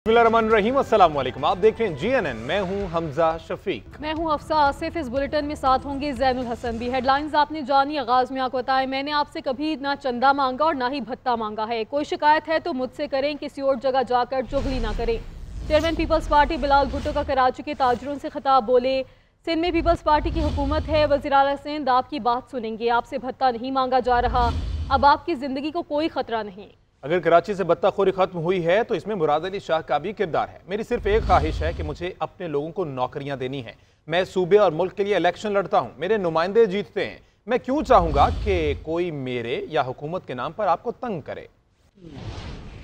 बिस्मिल्लाहिर्रहमानिर्रहीम, अस्सलाम वालेकुम। आप देख रहे हैं GNN। मैं हूं हमजा शफीक। मैं हूं अफसा आसिफ। इस बुलेटिन में साथ होंगे ज़ैनुल हसन भी। हेडलाइंस आपने जानी। आगाज़ में आपको बताएं, मैंने आपसे कभी ना चंदा मांगा और ना ही भत्ता मांगा है। कोई शिकायत है तो मुझसे करें, किसी और जगह जाकर चुगली ना करें। चेयरमैन पीपल्स पार्टी बिलाल भुट्टो का कराची के ताजरों से खिताब। बोले, सिंध में पीपल्स पार्टी की हुकूमत है, वज़ीर आला सिंध आपकी बात सुनेंगे। आपसे भत्ता नहीं मांगा जा रहा, अब आपकी ज़िंदगी को कोई ख़तरा नहीं। अगर कराची से बत्ताखोरी खत्म हुई है तो इसमें मुराद अली शाह का भी किरदार है। मेरी सिर्फ एक ख्वाहिश है कि मुझे अपने लोगों को नौकरियां देनी है। मैं सूबे और मुल्क के लिए इलेक्शन लड़ता हूं, मेरे नुमाइंदे जीतते हैं। मैं क्यों चाहूंगा कि कोई मेरे या हुकूमत के नाम पर आपको तंग करे।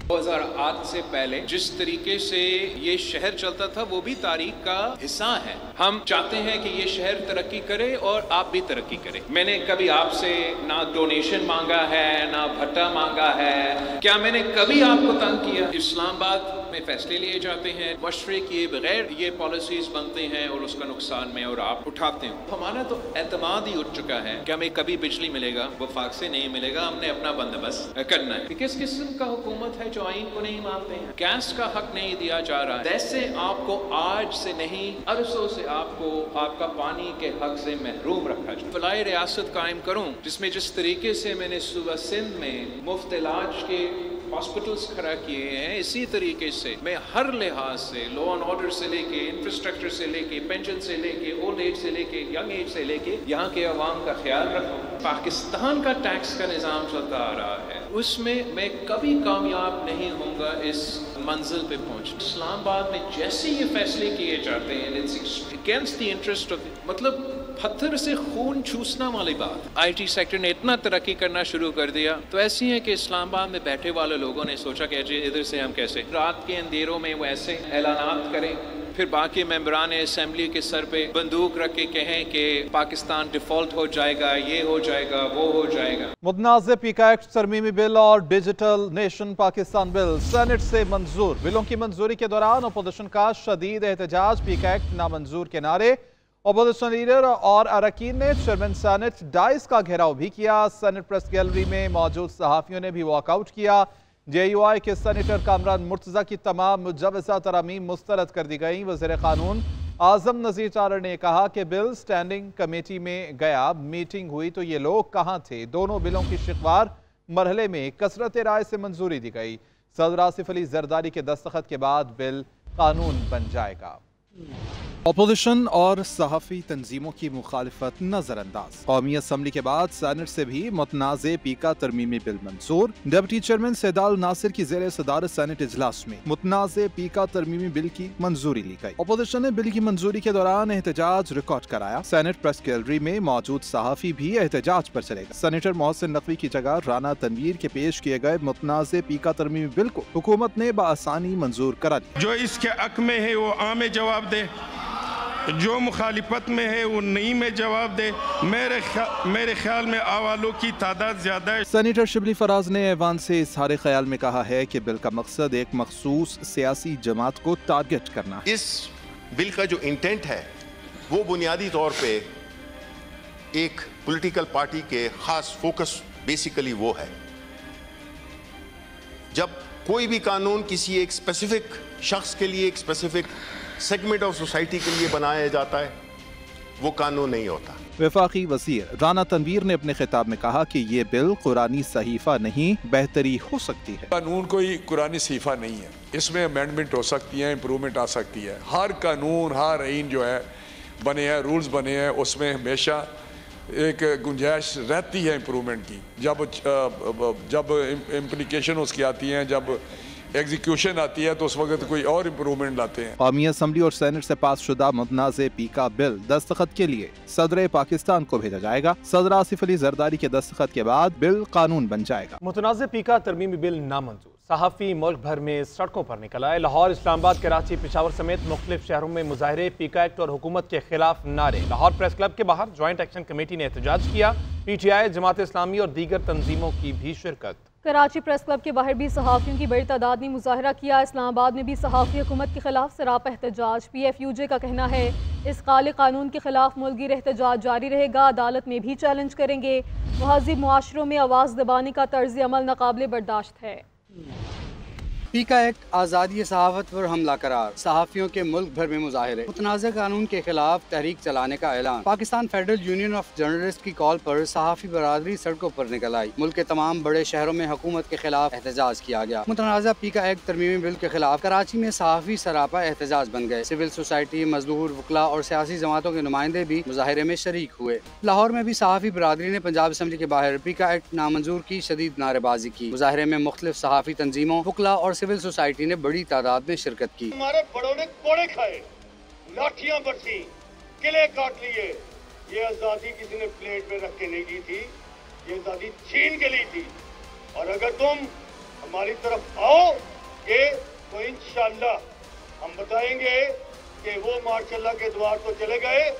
2008 से पहले जिस तरीके से ये शहर चलता था वो भी तारीख का हिस्सा है। हम चाहते हैं कि ये शहर तरक्की करे और आप भी तरक्की करें। मैंने कभी आपसे ना डोनेशन मांगा है, ना भत्ता मांगा है। क्या मैंने कभी आपको तंग किया? इस्लामाबाद में फैसले लिए जाते हैं, मशवरे किए बगैर ये पॉलिसीज बनते हैं और उसका नुकसान में और आप उठाते हैं। हमारा तो एतमाद ही उठ चुका है कि हमें कभी बिजली मिलेगा, वफाक से नहीं मिलेगा, हमने अपना बंदोबस्त करना है। किस किस्म का हुकूमत है जो आइन को नहीं मानते हैं? गैस का हक नहीं दिया जा रहा है। जैसे आपको आज से नहीं अरसों से आपको आपका पानी के हक से महरूम रखा जाए। फलाही रियासत कायम करूं जिसमें जिस तरीके से मैंने सूबा सिंध में मुफ्त इलाज के हॉस्पिटल्स खड़ा किए हैं, इसी तरीके से मैं हर लिहाज से लॉ एंड ऑर्डर से लेके इंफ्रास्ट्रक्चर से लेके पेंशन से लेके ओल्ड एज से लेके यंग एज से लेके यहाँ के अवाम का ख्याल रखूँ। पाकिस्तान का टैक्स का निज़ाम चलता आ रहा है, उसमें मैं कभी कामयाब नहीं होऊंगा इस मंजिल पे पहुंचने। इस्लामाबाद में जैसे ये फैसले किए जाते हैं अगेंस्ट द इंटरेस्ट ऑफ, मतलब पत्थर से खून चूसना वाली बात। IT सेक्टर ने इतना तरक्की करना शुरू कर दिया तो ऐसी है कि इस्लामाबाद में बैठे वाले लोगों ने सोचा कि इधर से हम कैसे रात के अंधेरों में वो ऐसे ऐलानात करें, फिर बाकी मेंबरान असेंबली के सर पे बंदूक रख के कहें कि पाकिस्तान डिफॉल्ट हो जाएगा, ये हो जाएगा, वो हो जाएगा। मुतनाज़ पीका एक्ट तरमीमी बिल और digital nation Pakistan bill senate से मंजूर। बिलों की मंजूरी के दौरान अपोजिशन का शदीद एहतजाज। पीका एक्ट नामंजूर के नारे। अपोजिशन लीडर और अरकान ने चेयरमैन सेनेट डाइस का घेराव भी किया। सेनेट प्रेस गैलरी में मौजूद सहाफ़ियों ने भी वॉकआउट किया। JUI के सेनेटर कामरान मुर्तज़ा की तमाम मुजव्वज़ा तरामीम मुस्तरद कर दी गई। वज़ीर क़ानून आज़म नज़ीर तारड़ ने कहा कि बिल स्टैंडिंग कमेटी में गया, मीटिंग हुई तो ये लोग कहाँ थे। दोनों बिलों की शिकवार मरहले में कसरत राय से मंजूरी दी गई। सदर आसिफ अली जरदारी के दस्तखत के बाद बिल कानून बन जाएगा। अपोजिशन और सहाफ़ी तंजीमों की मुखालिफत नजरअंदाज। कौमी असम्बली के बाद सेनेट से भी मुतनाज़े पीका तरमीमी बिल मंजूर। डिप्टी चेयरमैन सैदाल नासिर की ज़ेर सदारत सेनेट इजलास में मुतनाज़े पीका तरमीमी बिल की मंजूरी ली गई। अपोजिशन ने बिल की मंजूरी के दौरान एहतजाज रिकॉर्ड कराया। सेनेट प्रेस गैलरी में मौजूद सहाफ़ी भी एहतजाज पर चले गए। सेनेटर मोहसिन नकवी की जगह राना तनवीर के पेश किए गए मुतनाज़े पीका तरमीमी बिल को हुकूमत ने बआसानी मंजूर करा दिया। जो इसके हक में है वो आम जवाब दे, जो मुखालिफत में है वो नहीं में जवाब दे। मेरे ख्याल में आवालों की तादाद ज्यादा है। सेनेटर शिबली फराज ने ऐवान से इजहार ख्याल में कहा है कि बिल का मकसद एक मखसूस सियासी जमात को टारगेट करना है। इस बिल का जो इंटेंट है वो बुनियादी तौर पे एक पॉलिटिकल पार्टी के खास फोकस बेसिकली वो है। जब कोई भी कानून किसी एक स्पेसिफिक शख्स के लिए, एक स्पेसिफिक सेगमेंट ऑफ सोसाइटी के लिए बनाया जाता है, वो कानून नहीं होता। वफाकी वज़ीर राना तनवीर ने अपने खिताब में कहा कि ये बिल कुरानी सहीफा नहीं, बेहतरी हो सकती है। कानून कोई कुरानी सहीफा नहीं है, इसमें अमेंडमेंट हो सकती है, इम्प्रूवमेंट आ सकती है। हर कानून, हर आइन जो है बने हैं, रूल्स बने हैं, उसमें हमेशा एक गुंजाइश रहती है इम्प्रूवमेंट की। जब इम्प्लीकेशन उसकी आती हैं, जब एग्जीक्यूशन आती है तो उस वक्त कोई और इम्प्रूवमेंट लाते हैं। कौमी असम्बली और सेनेट से पास शुदा मुतनाज़े पीका बिल दस्तखत के लिए सदर पाकिस्तान को भेजा जाएगा। सदर आसिफ अली जरदारी के दस्तखत के बाद बिल कानून बन जाएगा। मुतनाज़े पीका तरमीमी बिल नामंजूर। सहाफ़ी मुल्क भर में सड़कों पर निकल आए। लाहौर, इस्लामाबाद, कराची, पेशावर समेत मुख्तलिफ शहरों में मुजाहरे, पीका एक्ट और हुकूमत के खिलाफ नारे। लाहौर प्रेस क्लब के बाहर ज्वाइंट एक्शन कमेटी ने एहतजाज किया। PTI, जमात इस्लामी और दीगर तंजीमों की भी शिरकत। कराची प्रेस क्लब के बाहर भी सहाफ़ियों की बड़ी तादाद ने मुजाहरा किया। इस्लामाबाद में भी सहाफ़ी हुकूमत के खिलाफ सरापा एहतजाज। PFUJ का कहना है इस काले कानून के खिलाफ मुल्की एहतजाज जारी रहेगा, अदालत में भी चैलेंज करेंगे। महज़िब मुआशरों में आवाज़ दबाने का तर्ज अमल नाकाबिले बर्दाश्त है। پیکا ایکٹ آزادی صحافت پر حملہ قرار، صحافیوں کے ملک بھر میں مظاہرے، متنازع قانون کے خلاف تحریک چلانے کا اعلان۔ Pakistan federal union of journalist کی کال پر صحافی برادری سڑکوں پر نکل آئی، ملک کے تمام بڑے شہروں میں حکومت کے خلاف احتجاج کیا گیا۔ متنازع پیکا ایکٹ ترمیمی بل کے خلاف کراچی میں صحافی سراپا احتجاج بن گئے، سول سوسائٹی، مزدور، وکلاء اور سیاسی جماعتوں کے نمائندے بھی مظاہرے میں شریک ہوئے۔ لاہور میں بھی صحافی برادری نے پنجاب اسمبلی کے باہر پیکا ایکٹ نامنظور کی شدید نعرے بازی کی۔ مظاہرے میں مختلف صحافی تنظیموں، وکلاء اور سول سوسائٹی نے بڑی تعداد میں شرکت کی۔ ہمارے بڑوں نے کوڑے کھائے، لاٹھیاں برسی، قلعے کاٹ لیے۔ یہ آزادی کسی نے پلیٹ میں رکھ کے نہیں دی تھی، یہ آزادی چھین کے لی تھی۔ اور اگر تم ہماری طرف آؤ گے تو انشاءاللہ ہم بتائیں گے کہ وہ ماشاء اللہ کے دوار تو چلے گئے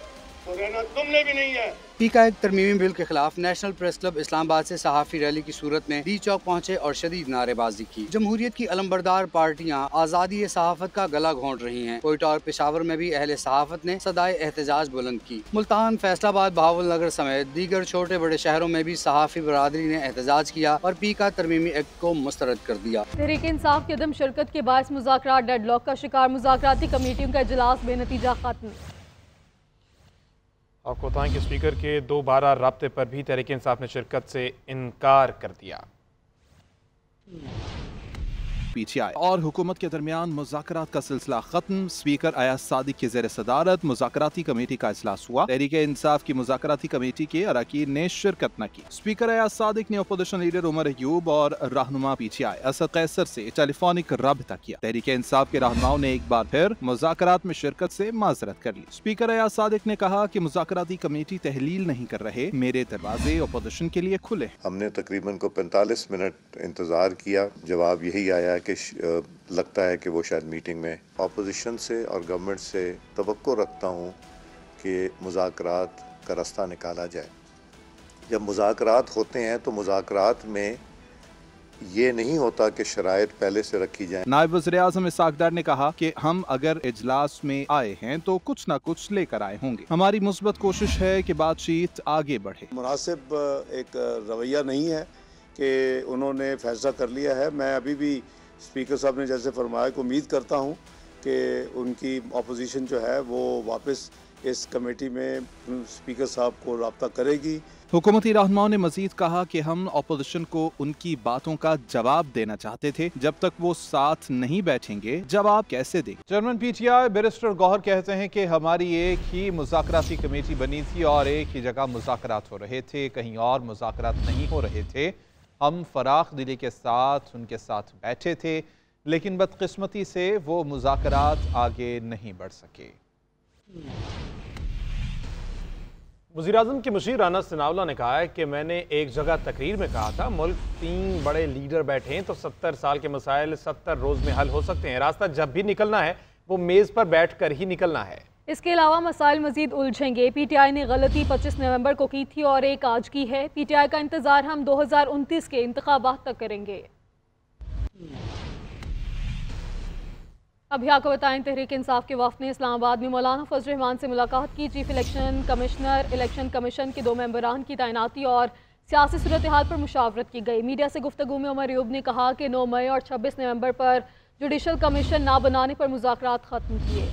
تو رہنا تم نے بھی نہیں ہے۔ پیکا ایکٹ ترمیمی بل کے خلاف نیشنل پریس کلب اسلام آباد سے صحافی ریلی کی صورت میں ڈی چوک پہنچے اور شدید نعرے بازی کی۔ جمہوریت کی علمبردار پارٹیاں آزادی صحافت کا گلا گھونٹ رہی ہیں۔ کوئٹہ اور پشاور میں بھی اہل صحافت نے صدائے احتجاج بلند کی۔ ملتان، فیصل آباد، بہاول نگر سمیت دیگر چھوٹے بڑے شہروں میں بھی صحافی برادری نے احتجاج کیا اور پیکا ترمیمی ایکٹ کو مسترد کر دیا۔ تحریک انصاف کی عدم شرکت کے باعث مذاکرات ڈیڈ لاک کا شکار، مذاکراتی کمیٹیوں کا اجلاس بے نتیجہ ختم۔ آپ کو بتائیں کہ اسپیکر کے دوبارہ رابطے پر بھی تحریک انصاف نے شرکت سے انکار کر دیا۔ پی ٹی آئی اور حکومت کے درمیان مذاکرات کا سلسلہ ختم، اسپیکر ایاز صادق کی زیر صدارت مذاکراتی کمیٹی کا اجلاس ہوا۔ تحریک انصاف کی مذاکراتی کمیٹی کے اراکین نے شرکت نہ کی۔ اسپیکر ایاز صادق نے اپوزیشن لیڈر عمر ایوب اور رہنما پی ٹی آئی اسد قیصر سے ٹیلی فونک رابطہ کیا۔ تحریک انصاف کے رہنماؤں نے ایک بار پھر مذاکرات میں شرکت سے معذرت کر لی۔ اسپیکر ایاز صادق نے کہا کہ مذاکراتی کمیٹی تحلیل نہیں کر رہے، میرے دروازے اپوزیشن کے لیے کھلے۔ ہم نے تقریباً 45 منٹ انتظار کیا، جواب یہی آیا کہ لگتا ہے کہ وہ شاید میٹنگ میں۔ اپوزیشن سے اور گورنمنٹ سے توقع رکھتا ہوں کہ مذاکرات کا راستہ نکالا جائے۔ جب مذاکرات ہوتے ہیں تو مذاکرات میں یہ نہیں ہوتا کہ شرائط پہلے سے رکھی جائیں۔ نائب وزیر اعظم اسحاق ڈار نے کہا کہ ہم اگر اجلاس میں آئے ہیں تو کچھ نہ کچھ لے کر آئے ہوں گے۔ ہماری مثبت کوشش ہے کہ بات چیت آگے بڑھے۔ مناسب ایک رویہ نہیں ہے کہ انہوں نے فیصلہ کر لیا ہے۔ میں ابھی بھی اسپیکر صاحب نے جیسے فرمایا کہ امید کرتا ہوں کہ ان کی اپوزیشن جو ہے وہ واپس اس کمیٹی میں اسپیکر صاحب کو رابطہ کرے گی۔ حکومتی رہنماؤں نے مزید کہا کہ ہم اپوزیشن کو ان کی باتوں کا جواب دینا چاہتے تھے، جب تک وہ ساتھ نہیں بیٹھیں گے جواب کیسے دیں۔ Chairman P T I barrister Gohar کہتے ہیں کہ ہماری ایک ہی مذاکراتی کمیٹی بنی تھی اور ایک ہی جگہ مذاکرات ہو رہے تھے، کہیں اور مذاکرات نہیں ہو رہے تھے۔ ہم فراخ دلی کے ساتھ ان کے ساتھ بیٹھے تھے، لیکن بدقسمتی سے وہ مذاکرات آگے نہیں بڑھ سکے۔ وزیراعظم کے مشیر رانا ثناءاللہ نے کہا ہے کہ میں نے ایک جگہ تقریر میں کہا تھا ملک 3 بڑے لیڈر بیٹھے ہیں تو 70 سال کے مسائل 70 روز میں حل ہو سکتے ہیں۔ راستہ جب بھی نکلنا ہے وہ میز پر بیٹھ کر ہی نکلنا ہے۔ اس کے علاوہ مسائل مزید الجھیں گے۔ پی ٹی آئی نے غلطی 25 نومبر کو کی تھی اور ایک آج کی ہے۔ پی ٹی آئی کا انتظار ہم 2029 کے انتخابات تک کریں گے۔ ابھی آپ کو بتائیں تحریک انصاف کے وفد نے اسلام آباد میں مولانا فضل الرحمان سے ملاقات کی۔ Chief election commissioner, election commission کے 2 ممبران کی تعیناتی اور سیاسی صورتحال پر مشاورت کی گئی۔ میڈیا سے گفتگو میں عمر ایوب نے کہا کہ 9 مئی اور 26 نومبر پر جوڈیشل کمیشن نہ بنانے پر مذاکرات ختم کیے۔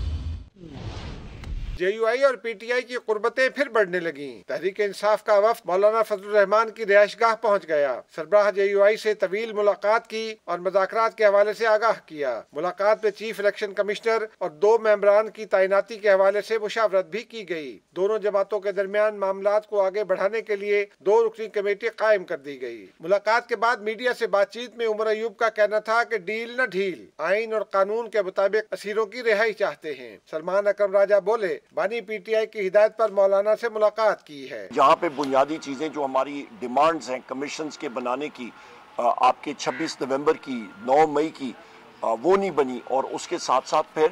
جے یو آئی اور پی ٹی آئی کی قربتیں پھر بڑھنے لگیں۔ تحریک انصاف کا وفد مولانا فضل الرحمان کی رہائش گاہ پہنچ گیا۔ سربراہ جے یو آئی سے طویل ملاقات کی اور مذاکرات کے حوالے سے آگاہ کیا۔ ملاقات میں چیف الیکشن کمشنر اور 2 ممبران کی تعیناتی کے حوالے سے مشاورت بھی کی گئی۔ دونوں جماعتوں کے درمیان معاملات کو آگے بڑھانے کے لیے 2 رکنی کمیٹی قائم کر دی گئی۔ ملاقات کے بعد میڈیا سے بات چیت میں عمر ایوب کا کہنا تھا کہ ڈیل نہ ڈھیل، آئین اور قانون کے مطابق اسیروں کی رہائی چاہتے ہیں۔ سلمان اکرم راجہ بولے، بانی پی ٹی آئی کی ہدایت پر مولانا سے ملاقات کی ہے۔ جہاں پہ بنیادی چیزیں جو ہماری ڈیمانڈز ہیں کمیشنز کے بنانے کی، آپ کے 26 نومبر کی، 9 مئی کی، وہ نہیں بنی، اور اس کے ساتھ ساتھ پھر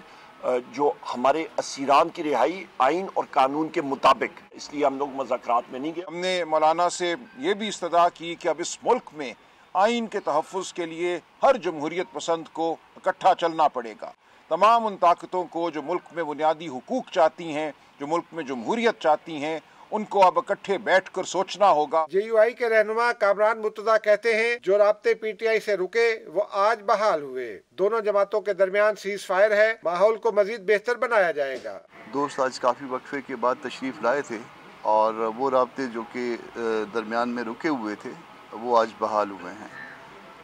جو ہمارے اسیران کی رہائی آئین اور قانون کے مطابق، اس لیے ہم لوگ مذاکرات میں نہیں گئے۔ ہم نے مولانا سے یہ بھی استدعا کی کہ اب اس ملک میں آئین کے تحفظ کے لیے ہر جمہوریت پسند کو اکٹھا چلنا پڑے گا۔ تمام ان طاقتوں کو جو ملک میں بنیادی حقوق چاہتی ہیں، جو ملک میں جمہوریت چاہتی ہیں، उनको अब इकट्ठे बैठकर सोचना होगा। JUI के रहनुमा कामरान मुर्तजा कहते हैं जो राब्ते PTI से रुके वो आज बहाल हुए। दोनों जमातों के दरमियान सीज फायर है, माहौल को मजीद बेहतर बनाया जाएगा। दोस्त आज काफ़ी वक्फे के बाद तशरीफ़ लाए थे और वो राब्ते जो कि दरमियान में रुके हुए थे वो आज बहाल हुए हैं।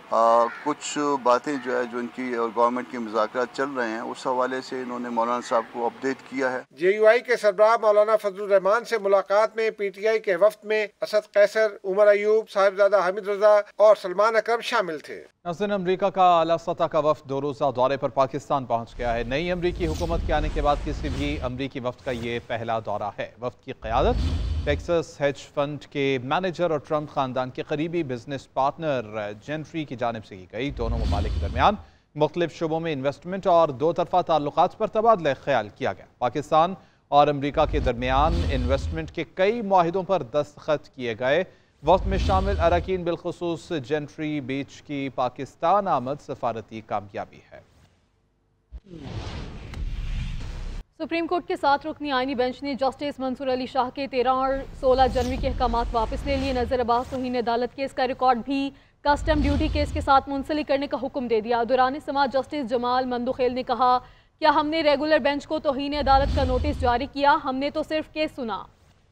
कुछ बातें जो है जो इनकी और गवर्नमेंट के मुज़ाकरात चल रहे हैं उस हवाले से इन्होंने मौलाना साहब को अपडेट किया है। JUI के सरबराह मौलाना फजलुर रहमान से मुलाकात में PTI के वफ्द में असद कैसर, उमर अयूब, साहिबजादा हामिद रजा और सलमान अकरम शामिल थे। नाज़रीन, अमरीका का आला सतह का वफ्द 2 रोज़ा दौरे पर पाकिस्तान पहुँच गया है। नई अमरीकी हुकूमत के आने के बाद किसी भी अमरीकी वफ्द का ये पहला दौरा है। वफ्द की क़यादत टेक्सास हेज फंड के मैनेजर और ट्रंप ख़ानदान के करीबी बिजनेस पार्टनर जेनफ्री की जानिब से की गई। दोनों ममालिक के दरमियान मुख्तलिफ शुबों में इन्वेस्टमेंट और दो तरफा ताल्लुकात पर तबादला ख्याल किया गया। पाकिस्तान और अमरीका के दरमियान इन्वेस्टमेंट के कई मुआहिदों पर दस्तखत किए गए। वक्त में शामिल अरकान बिलखुसूस जेनफ्री बीच की पाकिस्तान आमद सफारती कामयाबी है। सुप्रीम कोर्ट के 7 रुकनी आईनी बेंच ने जस्टिस मंसूर अली शाह के 13 और 16 जनवरी के अहकामात वापस ले लिए। नज़र अब्बास तौहीन अदालत केस का रिकॉर्ड भी कस्टम ड्यूटी केस के साथ मुंसलिक करने का हुक्म दे दिया। दौरान समाअत जस्टिस जमाल मंदुखेल ने कहा, क्या हमने रेगुलर बेंच को तौहीन अदालत का नोटिस जारी किया? हमने तो सिर्फ केस सुना।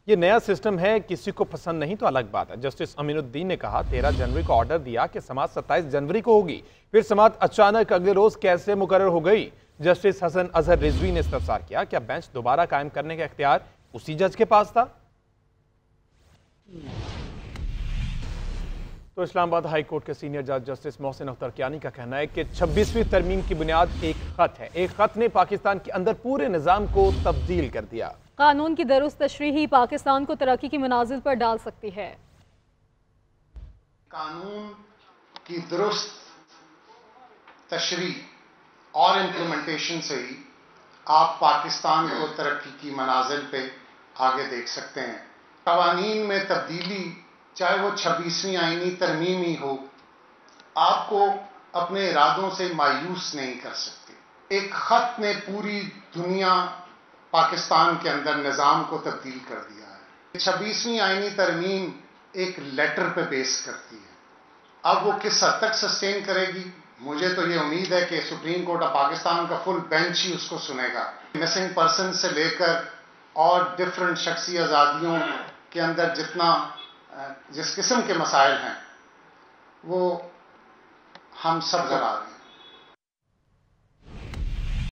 ये नया सिस्टम है, किसी को पसंद नहीं तो अलग बात है। जस्टिस अमीनुद्दीन ने कहा 13 जनवरी को ऑर्डर दिया कि समाअत 27 जनवरी को होगी, फिर समाअत अचानक अगले रोज कैसे मुकर्रर हो गई? जस्टिस हसन अजहर रिजवी ने इस्तफसार किया, क्या बेंच दोबारा कायम करने का इख्तियार उसी जज के पास था? तो इस्लामाबाद हाई कोर्ट के सीनियर जज जस्टिस मोहसिन अख्तर कियानी का कहना है कि 26वीं तरमीम की बुनियाद एक खत है। एक खत ने पाकिस्तान के अंदर पूरे निज़ाम को तब्दील कर दिया। कानून की दुरुस्त तशरीह ही पाकिस्तान को तरक्की की मनाजिल पर डाल सकती है। कानून की दुरुस्त तशरीह और इम्प्लीमेंटेशन से ही आप पाकिस्तान को तरक्की की मनाजिल पे आगे देख सकते हैं। कवानीन में तब्दीली, चाहे वो 26वीं आईनी तरमीम ही हो, आपको अपने इरादों से मायूस नहीं कर सकते। एक खत ने पूरी दुनिया पाकिस्तान के अंदर निज़ाम को तब्दील कर दिया है। 26वीं आईनी तरमीम एक लेटर पे बेस करती है। अब वो किस हद तक सस्टेन करेगी, मुझे तो ये उम्मीद है कि सुप्रीम कोर्ट ऑफ पाकिस्तान का फुल बेंच ही उसको सुनेगा। मिसिंग पर्सन से लेकर और डिफरेंट शख्सी आज़ादियों के अंदर जिस किस्म के मसाइल हैं वो हम सब जला रहे हैं।